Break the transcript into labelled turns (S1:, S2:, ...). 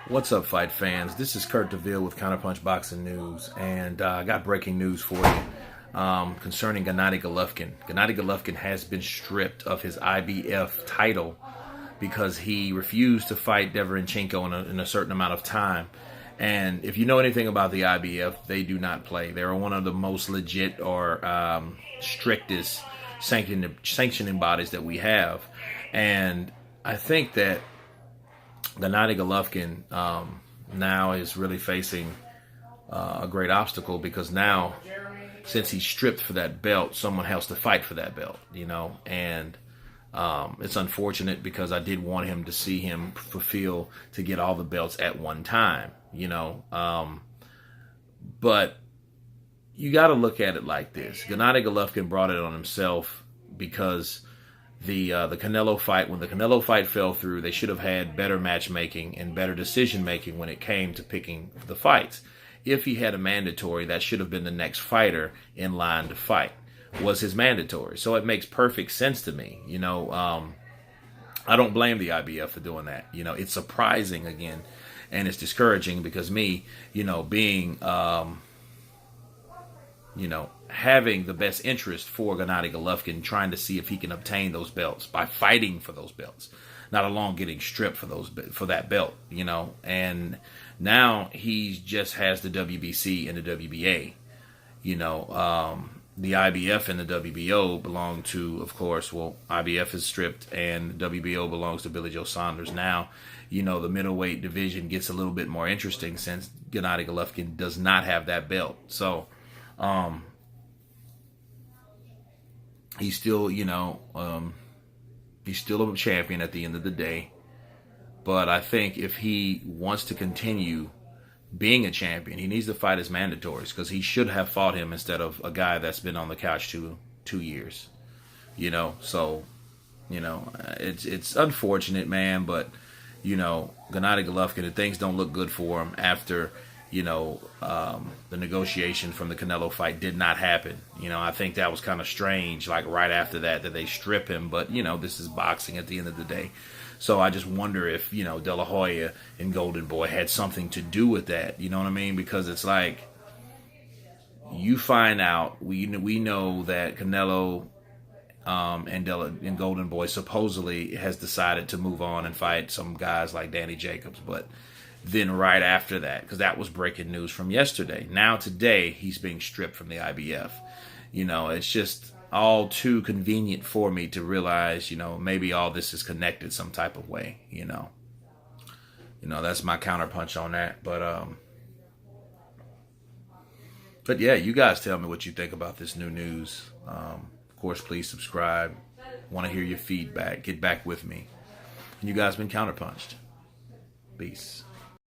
S1: What's up, fight fans? This is Kurt DeVille with Counterpunch Boxing News, and I got breaking news for you concerning Gennady Golovkin. Gennady Golovkin has been stripped of his IBF title because he refused to fight Deverenchenko in a certain amount of time. And if you know anything about the IBF, they do not play. They're one of the most legit or strictest sanctioning bodies that we have. And I think that Gennady Golovkin now is really facing a great obstacle because now, since he's stripped for that belt, someone has to fight for that belt, and it's unfortunate because I did want him to see him fulfill to get all the belts at one time, but you got to look at it like this. Gennady Golovkin brought it on himself because the Canelo fight, when the Canelo fight fell through, they should have had better matchmaking and better decision making when it came to picking the fights. If he had a mandatory, that should have been the next fighter in line to fight, was his mandatory. So it makes perfect sense to me. I don't blame the IBF for doing that. It's surprising again, and it's discouraging because me, being having the best interest for Gennady Golovkin, trying to see if he can obtain those belts by fighting for those belts, not alone getting stripped for that belt, and now he just has the WBC and the WBA, the IBF and the WBO belong to, of course, IBF is stripped and the WBO belongs to Billy Joe Saunders. Now, the middleweight division gets a little bit more interesting since Gennady Golovkin does not have that belt. So, he's still, he's still a champion at the end of the day. But I think if he wants to continue being a champion, he needs to fight his mandatories because he should have fought him instead of a guy that's been on the couch two years. So, it's unfortunate, man. But, Gennady Golovkin, and things don't look good for him after the negotiation from the Canelo fight did not happen. I think that was kind of strange, like right after that they strip him. But, this is boxing at the end of the day. So I just wonder if, De La Hoya and Golden Boy had something to do with that. You know what I mean? Because it's like, you find out, we know that Canelo and Golden Boy supposedly has decided to move on and fight some guys like Danny Jacobs. But then right after that, because that was breaking news from yesterday. Now today, he's being stripped from the IBF. It's just all too convenient for me to realize, maybe all this is connected some type of way, That's my counterpunch on that. But yeah, you guys tell me what you think about this new news. Of course, please subscribe. Want to hear your feedback. Get back with me. And you guys been counterpunched. Peace.